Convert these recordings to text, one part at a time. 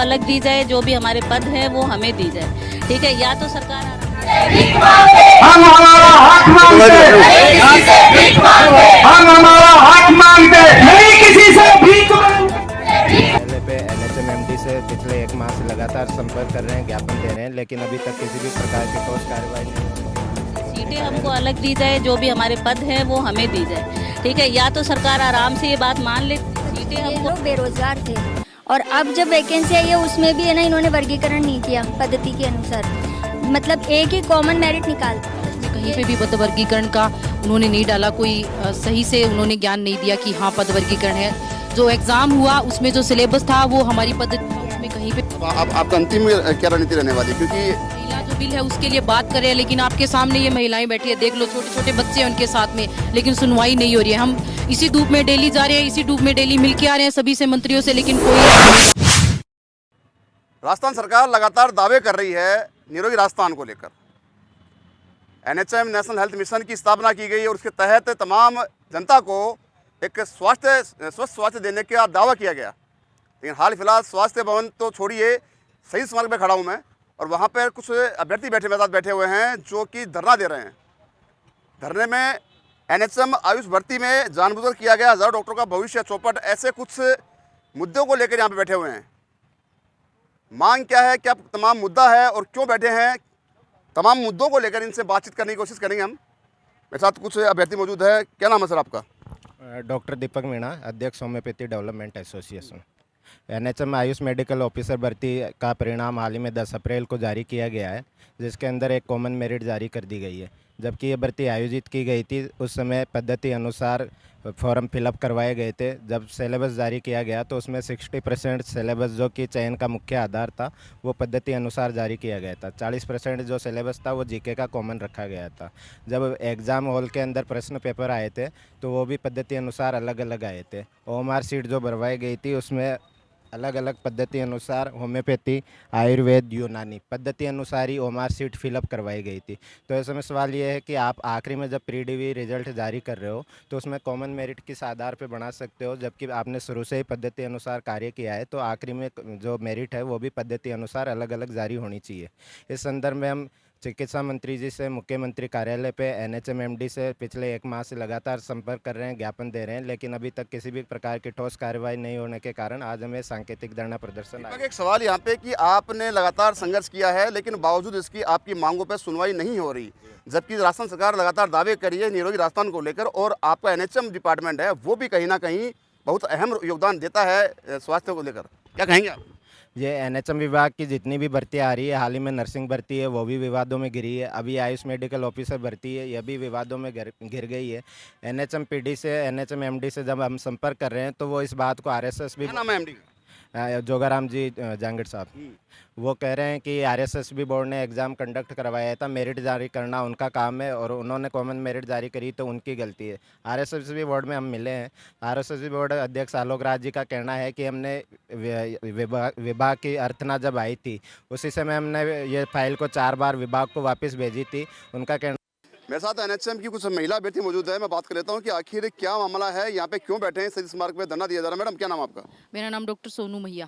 अलग दी जाए, जो भी हमारे पद है वो हमें दी जाए। ठीक है, या तो सरकार हम हमारा हक मांगते हम हमारा हक मांगते नहीं किसी से भीख पहले पे एनएचएमएमडी से पिछले 1 माह से लगातार संपर्क कर रहे हैं, ज्ञापन दे रहे हैं, लेकिन अभी तक किसी भी प्रकार की ठोस कार्रवाई नहीं हुई। सीटें हमको अलग दी जाए, जो भी हमारे पद है वो हमें दी जाए। ठीक है, या तो सरकार आराम से ये बात मान ले, सीटें ये हमको लोग बेरोजगार थे और अब जब वैकेंसी आई है उसमें भी है ना, इन्होंने वर्गीकरण नहीं किया पद्धति के अनुसार, मतलब एक ही कॉमन मेरिट निकालता। कहीं पे भी पद वर्गीकरण का उन्होंने नहीं डाला, कोई सही से उन्होंने ज्ञान नहीं दिया कि हाँ पद वर्गीकरण है। जो एग्जाम हुआ उसमें जो सिलेबस था वो हमारी पद्धति में कहीं पे आपका अंतिम क्या रणनीति रहने वाली, क्योंकि महिला जो बिल है उसके लिए बात करें, लेकिन आपके सामने ये महिलाएं बैठी है, देख लो छोटे छोटे बच्चे हैं उनके साथ में, लेकिन सुनवाई नहीं हो रही है। हम इसी धूप में डेली जा रहे हैं, इसी धूप में डेली मिल के आ रहे हैं सभी से मंत्रियों से, लेकिन कोई राजस्थान सरकार लगातार दावे कर रही है निरोगी राजस्थान को लेकर। एनएचएम नेशनल हेल्थ मिशन की स्थापना की गई और उसके तहत तमाम जनता को एक स्वस्थ स्वास्थ्य देने का दावा किया गया। लेकिन हाल फिलहाल स्वास्थ्य भवन तो छोड़िए, सही स्मारक में खड़ा हूँ मैं और वहाँ पर कुछ अभ्यर्थी मेरे साथ बैठे हुए हैं जो कि धरना दे रहे हैं। धरने में एनएचएम आयुष भर्ती में जानबूझकर किया गया हज़ारों डॉक्टरों का भविष्य चौपट, ऐसे कुछ मुद्दों को लेकर यहाँ पे बैठे हुए हैं। मांग क्या है, क्या तमाम मुद्दा है और क्यों बैठे हैं, तमाम मुद्दों को लेकर इनसे बातचीत करने की कोशिश करेंगे हम। मेरे साथ कुछ अभ्यर्थी मौजूद है। क्या नाम है सर आपका? डॉक्टर दीपक मीणा, अध्यक्ष homeopathy development association. NHM Ayush medical officer भर्ती का परिणाम हाल ही में 10 अप्रैल को जारी किया गया है, जिसके अंदर एक कॉमन मेरिट जारी कर दी गई है। जबकि ये भर्ती आयोजित की गई थी उस समय पद्धति अनुसार फॉर्म फिलअप करवाए गए थे। जब सिलेबस जारी किया गया तो उसमें 60% सिलेबस जो कि चयन का मुख्य आधार था वो पद्धति अनुसार जारी किया गया था। 40% जो सिलेबस था वो जीके का कॉमन रखा गया था। जब एग्ज़ाम हॉल के अंदर प्रश्न पेपर आए थे तो वो भी पद्धति अनुसार अलग अलग आए थे। ओएमआर सीट जो भरवाई गई थी उसमें अलग अलग पद्धति अनुसार होम्योपैथी, आयुर्वेद, यूनानी पद्धति अनुसार ही ओएमआर सीट फिलअप करवाई गई थी। तो ऐसे में सवाल ये है कि आप आखिरी में जब प्री डिवी रिजल्ट जारी कर रहे हो तो उसमें कॉमन मेरिट किस आधार पे बना सकते हो, जबकि आपने शुरू से ही पद्धति अनुसार कार्य किया है, तो आखिरी में जो मेरिट है वो भी पद्धति अनुसार अलग अलग जारी होनी चाहिए। इस संदर्भ में हम चिकित्सा मंत्री जी से मुख्यमंत्री कार्यालय पे एनएचएमएमडी से पिछले 1 माह से लगातार संपर्क कर रहे हैं, ज्ञापन दे रहे हैं, लेकिन अभी तक किसी भी प्रकार की ठोस कार्रवाई नहीं होने के कारण आज हमें सांकेतिक धरना प्रदर्शन आया। एक सवाल यहाँ पे कि आपने लगातार संघर्ष किया है लेकिन बावजूद इसकी आपकी मांगों पर सुनवाई नहीं हो रही, जबकि राजस्थान सरकार लगातार दावे करी है निरोगी राजस्थान को लेकर और आपका एनएचएम डिपार्टमेंट है वो भी कहीं ना कहीं बहुत अहम योगदान देता है स्वास्थ्य को लेकर। क्या कहेंगे आप? ये एनएचएम विभाग की जितनी भी भर्तियाँ आ रही है, हाल ही में नर्सिंग भर्ती है वो भी विवादों में घिरी है। अभी आयुष मेडिकल ऑफिसर भर्ती है, यह भी विवादों में घिर गई है। एनएचएम पीडी से, एनएचएम एमडी से जब हम संपर्क कर रहे हैं तो वो इस बात को आरएसएस भी, क्या नाम है एमडी का? जोगाराम जी जांगड़ साहब, वो कह रहे हैं कि आरएसएसबी बोर्ड ने एग्ज़ाम कंडक्ट करवाया था, मेरिट जारी करना उनका काम है और उन्होंने कॉमन मेरिट जारी करी तो उनकी गलती है। आरएसएसबी बोर्ड में हम मिले हैं। आरएसएसबी बोर्ड अध्यक्ष आलोक राज जी का कहना है कि हमने विभाग की अर्थना जब आई थी उसी समय हमने ये फाइल को 4 बार विभाग को वापस भेजी थी। उनका कहना। मेरे साथ एनएचएम की कुछ महिला अभ्यर्थी मौजूद है, मैं बात कर लेता हूँ कि आखिर क्या मामला है, यहाँ पे क्यों बैठे हैं, सही स्मारक पे धरना दिया जा रहा है। मैडम क्या नाम आपका? मेरा नाम डॉक्टर सोनू मैया।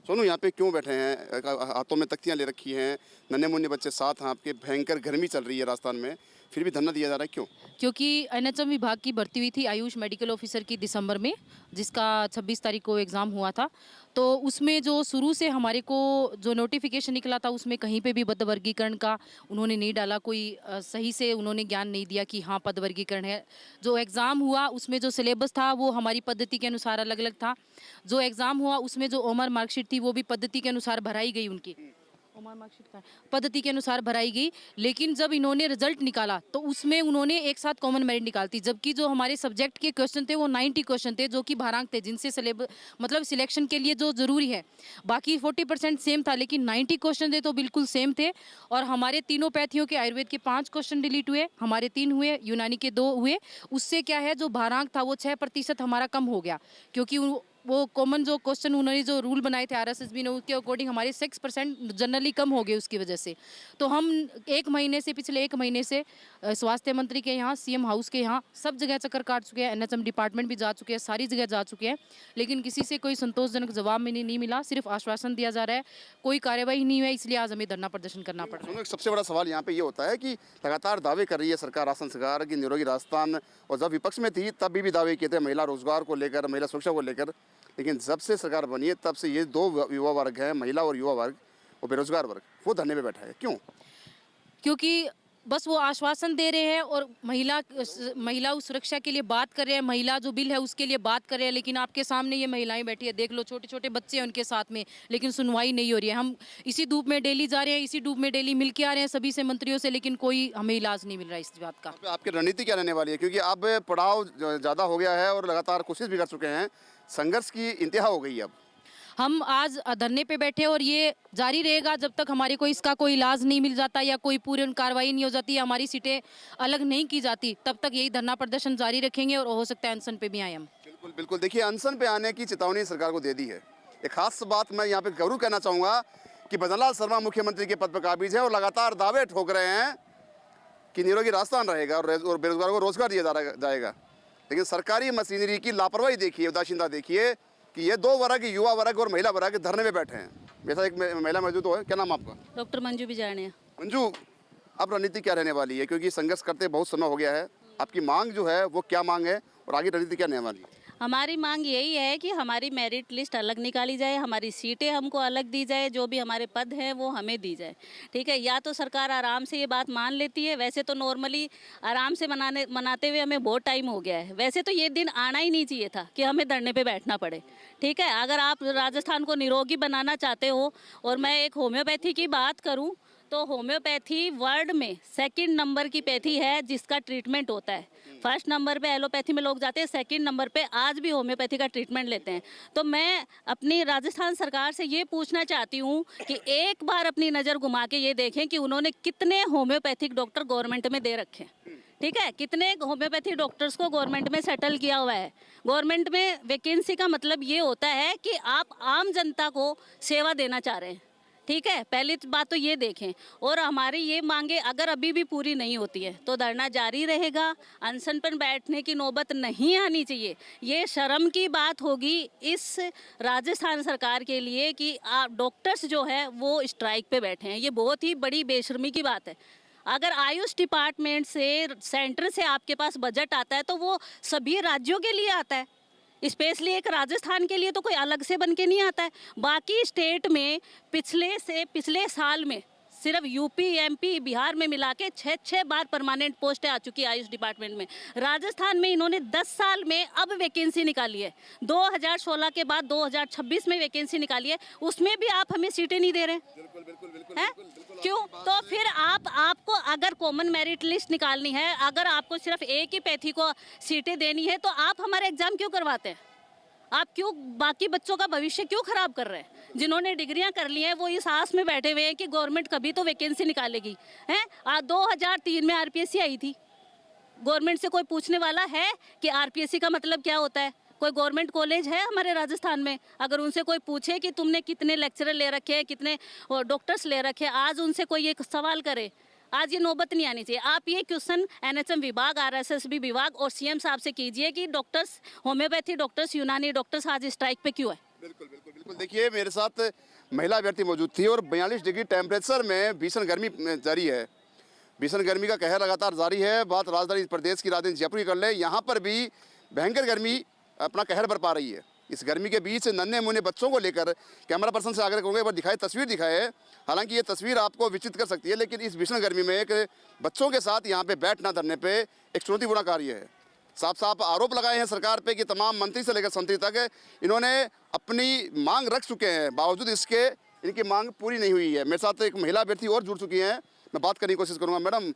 सोनू, यहाँ पे क्यों बैठे हैं? हाथों में तख्तियाँ ले रखी हैं, नन्हे मुन्ने बच्चे साथ हैं आपके, भयंकर गर्मी चल रही है राजस्थान में, फिर भी धरना दिया जा रहा है, क्यों? क्योंकि एनएचएम विभाग की भर्ती हुई थी आयुष मेडिकल ऑफिसर की दिसंबर में, जिसका 26 तारीख को एग्ज़ाम हुआ था। तो उसमें जो शुरू से हमारे को जो नोटिफिकेशन निकला था उसमें कहीं पे भी पद वर्गीकरण का उन्होंने नहीं डाला, कोई सही से उन्होंने ज्ञान नहीं दिया कि हाँ पद वर्गीकरण है। जो एग्ज़ाम हुआ उसमें जो सिलेबस था वो हमारी पद्धति के अनुसार अलग अलग था। जो एग्ज़ाम हुआ उसमें जो ओमर मार्कशीट थी वो भी पद्धति के अनुसार भराई गई, उनकी ओमर मार्कशीट का पद्धति के अनुसार भराई गई। लेकिन जब इन्होंने रिजल्ट निकाला तो उसमें उन्होंने एक साथ कॉमन मेरिट निकालती, जबकि जो हमारे सब्जेक्ट के क्वेश्चन थे वो 90 क्वेश्चन थे जो कि भारांक थे, जिनसे सिलेबस मतलब सिलेक्शन के लिए जो ज़रूरी है। बाकी 40% सेम था, लेकिन 90 क्वेश्चन थे तो बिल्कुल सेम थे। और हमारे तीनों पैथियों के आयुर्वेद के 5 क्वेश्चन डिलीट हुए, हमारे 3 हुए, यूनानी के 2 हुए। उससे क्या है जो भारांक था वो 6% हमारा कम हो गया, क्योंकि वो कॉमन जो क्वेश्चन उन्होंने जो रूल बनाए थे RSSB ने, उसके अकॉर्डिंग हमारे 6% जनरली कम हो गए उसकी वजह से। तो हम पिछले एक महीने से स्वास्थ्य मंत्री के यहाँ, CM हाउस के यहाँ सब जगह चक्कर काट चुके हैं, NHM डिपार्टमेंट भी जा चुके हैं, सारी जगह जा चुके हैं, लेकिन किसी से कोई संतोषजनक जवाब में नहीं मिला। सिर्फ आश्वासन दिया जा रहा है, कोई कार्यवाही नहीं हुई, इसलिए आज हमें धरना प्रदर्शन करना पड़ रहा है। एक सबसे बड़ा सवाल यहाँ पे ये होता है कि लगातार दावे कर रही है सरकार, राजस्थान सरकार की निरोगी राजस्थान, और जब विपक्ष में थी तब भी दावे किए थे महिला रोजगार को लेकर, महिला सुरक्षा को लेकर, लेकिन जब से सरकार बनी है तब से ये दो युवा वर्ग है, महिला और युवा वर्ग और बेरोजगार वर्ग, वो धरने पे बैठा है। क्यों? क्योंकि बस वो आश्वासन दे रहे हैं और महिला सुरक्षा के लिए बात कर रहे हैं, महिला जो बिल है उसके लिए बात कर रहे हैं, लेकिन आपके सामने ये महिलाएं बैठी है, देख लो, छोटे छोटे बच्चे हैं उनके साथ में, लेकिन सुनवाई नहीं हो रही है। हम इसी धूप में डेली जा रहे हैं, इसी धूप में डेली मिल के आ रहे हैं सभी से मंत्रियों से, लेकिन कोई हमें इलाज नहीं मिल रहा है इस बात का। आपकी रणनीति क्या रहने वाली है? क्योंकि अब पड़ाव ज़्यादा हो गया है और लगातार कोशिश भी कर चुके हैं, संघर्ष की इंतहा हो गई है। अब हम आज धरने पे बैठे और ये जारी रहेगा जब तक हमारे को इसका कोई इलाज नहीं मिल जाता या कोई पूर्ण कार्रवाई नहीं हो जाती, हमारी सीटें अलग नहीं की जाती, तब तक यही धरना प्रदर्शन जारी रखेंगे और हो सकता है अनशन पे भी आए हम। बिल्कुल बिल्कुल। देखिए, अनशन पे आने की चेतावनी सरकार को दे दी है। एक खास बात मैं यहाँ पे जरूर कहना चाहूँगा कि भजनलाल शर्मा मुख्यमंत्री के पद पर काबिज है और लगातार दावे ठोक रहे हैं कि निरोगी राजस्थान रहेगा और बेरोजगारों को रोजगार दिया जाएगा, लेकिन सरकारी मशीनरी की लापरवाही देखिए, उदासीनता देखिए कि ये दो वर्ग, युवा वर्ग और महिला वर्ग धरने में बैठे हैं। मेरे साथ एक महिला मौजूद है, क्या नाम आपका? डॉक्टर मंजू बिजारनिया। मंजू, अब रणनीति क्या रहने वाली है? क्योंकि संघर्ष करते बहुत समय हो गया है, आपकी मांग जो है वो क्या मांग है और आगे रणनीति क्या रहने वाली है? हमारी मांग यही है कि हमारी मेरिट लिस्ट अलग निकाली जाए, हमारी सीटें हमको अलग दी जाए, जो भी हमारे पद हैं वो हमें दी जाए। ठीक है, या तो सरकार आराम से ये बात मान लेती है, वैसे तो नॉर्मली आराम से मनाते हुए हमें बहुत टाइम हो गया है, वैसे तो ये दिन आना ही नहीं चाहिए था कि हमें धरने पे बैठना पड़े। ठीक है, अगर आप राजस्थान को निरोगी बनाना चाहते हो, और मैं एक होम्योपैथी की बात करूँ तो होम्योपैथी वर्ल्ड में 2nd नंबर की पैथी है जिसका ट्रीटमेंट होता है। 1st नंबर पे एलोपैथी में लोग जाते हैं, 2nd नंबर पे आज भी होम्योपैथी का ट्रीटमेंट लेते हैं। तो मैं अपनी राजस्थान सरकार से ये पूछना चाहती हूँ कि एक बार अपनी नज़र घुमा के ये देखें कि उन्होंने कितने होम्योपैथिक डॉक्टर गवर्नमेंट में दे रखे हैं। ठीक है, कितने होम्योपैथी डॉक्टर्स को गवर्नमेंट में सेटल किया हुआ है। गवर्नमेंट में वैकेंसी का मतलब ये होता है कि आप आम जनता को सेवा देना चाह रहे हैं। ठीक है, पहली बात तो ये देखें, और हमारी ये मांगे अगर अभी भी पूरी नहीं होती है तो धरना जारी रहेगा। अनशन पर बैठने की नौबत नहीं आनी चाहिए। ये शर्म की बात होगी इस राजस्थान सरकार के लिए कि डॉक्टर्स जो है वो स्ट्राइक पे बैठे हैं। ये बहुत ही बड़ी बेशर्मी की बात है। अगर आयुष डिपार्टमेंट से, सेंटर से आपके पास बजट आता है तो वो सभी राज्यों के लिए आता है, स्पेशली एक राजस्थान के लिए तो कोई अलग से बन के नहीं आता है। बाकी स्टेट में पिछले साल में सिर्फ यूपी, एमपी, बिहार में मिला के 6 बार परमानेंट पोस्टें आ चुकी है आयुष डिपार्टमेंट में। राजस्थान में इन्होंने 10 साल में अब वैकेंसी निकाली है, 2016 के बाद 2026 में वैकेंसी निकाली है, उसमें भी आप हमें सीटें नहीं दे रहे हैं। क्यों? तो फिर आपको अगर कॉमन मेरिट लिस्ट निकालनी है, अगर आपको सिर्फ एक ही पैथी को सीटें देनी है, तो आप हमारा एग्जाम क्यों करवाते हैं? आप क्यों बाकी बच्चों का भविष्य क्यों खराब कर रहे हैं? जिन्होंने डिग्रियां कर ली हैं वो इस आस में बैठे हुए हैं कि गवर्नमेंट कभी तो वैकेंसी निकालेगी। हैं 2003 में आरपीएससी आई थी, गवर्नमेंट से कोई पूछने वाला है कि आरपीएससी का मतलब क्या होता है? कोई गवर्नमेंट कॉलेज है हमारे राजस्थान में? अगर उनसे कोई पूछे कि तुमने कितने लेक्चरर ले रखे हैं, कितने डॉक्टर्स ले रखे हैं, आज उनसे कोई एक सवाल करे, आज ये नौबत नहीं आनी चाहिए। आप ये क्वेश्चन NHM विभाग, RSSB विभाग और CM साहब से कीजिए कि डॉक्टर्स, होम्योपैथी डॉक्टर्स, यूनानी डॉक्टर्स आज स्ट्राइक पे क्यों है? बिल्कुल बिल्कुल बिल्कुल। देखिए, मेरे साथ महिला अभ्यर्थी मौजूद थी और 42 डिग्री टेम्परेचर में भीषण गर्मी जारी है। भीषण गर्मी का कहर लगातार जारी है। बात राजधानी प्रदेश की, राजधानी जयपुर की कर ले, यहाँ पर भी भयंकर गर्मी अपना कहर बरपा रही है। इस गर्मी के बीच नन्हे मुन्ने बच्चों को लेकर कैमरा पर्सन से आग्रह करूँगा, एक बार दिखाए, तस्वीर दिखाए। हालांकि ये तस्वीर आपको विचित्र कर सकती है, लेकिन इस भीषण गर्मी में एक बच्चों के साथ यहाँ पे बैठना धरने पे एक चुनौतीपूर्ण कार्य है। साफ साफ आरोप लगाए हैं सरकार पे कि तमाम मंत्री से लेकर संतरी तक इन्होंने अपनी मांग रख चुके हैं, बावजूद इसके इनकी मांग पूरी नहीं हुई है। मेरे साथ एक महिला अभ्यर्थी और जुड़ चुकी हैं, मैं बात करने की कोशिश करूँगा। मैडम,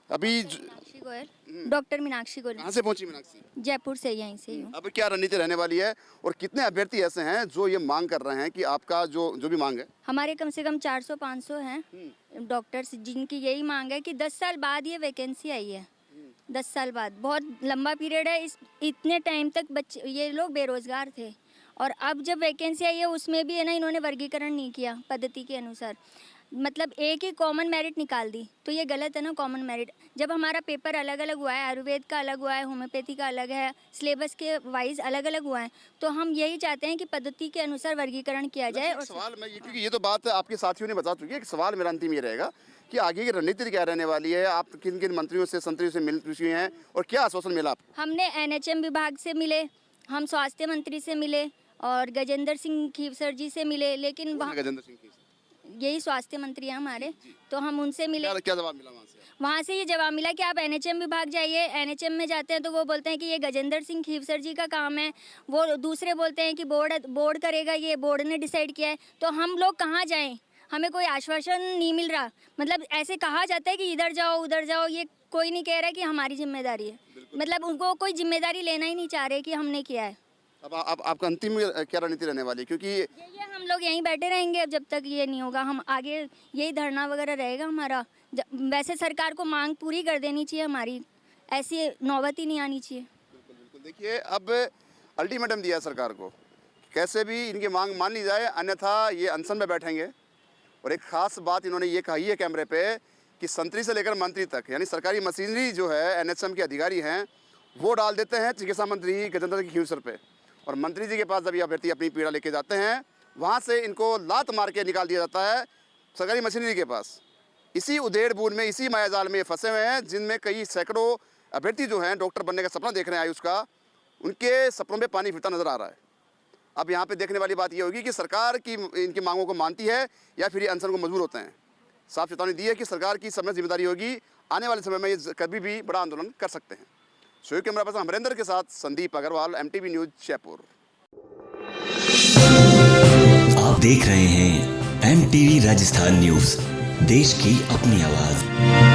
अभी मीनाक्षी गोयल, डॉक्टर मीनाक्षी गोयल। कहाँ से पहुँची मीनाक्षी? जयपुर से, यहीं से हूँ। अब क्या रणनीति रहने वाली है और कितने अभ्यर्थी ऐसे हैं जो ये मांग कर रहे हैं कि आपका जो भी मांग है? हमारे कम से कम 400-500 हैं डॉक्टर्स जिनकी यही मांग है कि 10 साल बाद ये वैकेंसी आई है। 10 साल बाद बहुत लंबा पीरियड है। इतने टाइम तक बच्चे, ये लोग बेरोजगार थे और अब जब वैकेंसी आई है उसमें भी है ना इन्होंने वर्गीकरण नहीं किया पद्धति के अनुसार, मतलब एक ही कॉमन मेरिट निकाल दी, तो ये गलत है ना। कॉमन मेरिट जब हमारा पेपर अलग अलग हुआ है, आयुर्वेद का अलग हुआ है, होम्योपैथी का अलग है, सिलेबस के वाइज अलग अलग हुआ है, तो हम यही चाहते हैं कि पद्धति के अनुसार वर्गीकरण किया जाए। एक सवाल मैं क्योंकि ये तो बात आपके साथियों ने बता चुकी है, एक सवाल मेरा अंतिम ये रहेगा कि आगे की रणनीति क्या रहने वाली है? आप किन किन मंत्रियों से संतरियों से मिल चुकी हैं और क्या आश्वासन मिला आपको? हमने NHM विभाग से मिले, हम स्वास्थ्य मंत्री से मिले और गजेंद्र सिंह खीवसर जी से मिले, लेकिन वहाँ गजेंद्र सिंह की यही स्वास्थ्य मंत्री हैं हमारे, तो हम उनसे मिले। क्या जवाब मिला वहाँ से? वहाँ से ये जवाब मिला कि आप NHM विभाग जाइए। NHM में जाते हैं तो वो बोलते हैं कि ये गजेंद्र सिंह खीवसर जी का काम है, वो दूसरे बोलते हैं कि बोर्ड करेगा, ये बोर्ड ने डिसाइड किया है। तो हम लोग कहाँ जाएं? हमें कोई आश्वासन नहीं मिल रहा, मतलब ऐसे कहा जाता है कि इधर जाओ उधर जाओ, ये कोई नहीं कह रहा कि हमारी जिम्मेदारी है, मतलब उनको कोई जिम्मेदारी लेना ही नहीं चाह रहे कि हमने किया है। अब आपका अंतिम क्या रणनीति रहने वाली है? क्योंकि ये हम लोग यहीं बैठे रहेंगे अब जब तक ये नहीं होगा, हम आगे यही धरना वगैरह रहेगा हमारा। वैसे सरकार को मांग पूरी कर देनी चाहिए हमारी, ऐसी नौबत ही नहीं आनी चाहिए। बिल्कुल देखिए, अब अल्टीमेटम दिया सरकार को, कैसे भी इनकी मांग मान ली जाए, अन्यथा ये अनशन में बैठेंगे। और एक ख़ास बात इन्होंने ये कही है कैमरे पे कि संतरी से लेकर मंत्री तक, यानी सरकारी मशीनरी जो है NHM के अधिकारी हैं वो डाल देते हैं चिकित्सा मंत्री गजेंद्र सिंह खीवसर पे, और मंत्री जी के पास जब ये अभ्यर्थी अपनी पीड़ा लेके जाते हैं वहाँ से इनको लात मार के निकाल दिया जाता है सरकारी मशीनरी के पास। इसी उधेड़ बूढ़ में, इसी मायाजाल में ये फंसे हुए हैं, जिनमें कई सैकड़ों अभ्यर्थी जो हैं डॉक्टर बनने का सपना देख रहे हैं आयुष का, उनके सपनों में पानी फिरता नजर आ रहा है। अब यहाँ पे देखने वाली बात ये होगी कि सरकार की इनकी मांगों को मानती है या फिर ये अनशन को मजबूर होते हैं। साफ चेतावनी दी है कि सरकार की समय जिम्मेदारी होगी, आने वाले समय में ये कभी भी बड़ा आंदोलन कर सकते हैं। शो कैमरा पर्सन अमरेंद्र के साथ संदीप अग्रवाल, MTV न्यूज जयपुर। आप देख रहे हैं MTV राजस्थान न्यूज, देश की अपनी आवाज।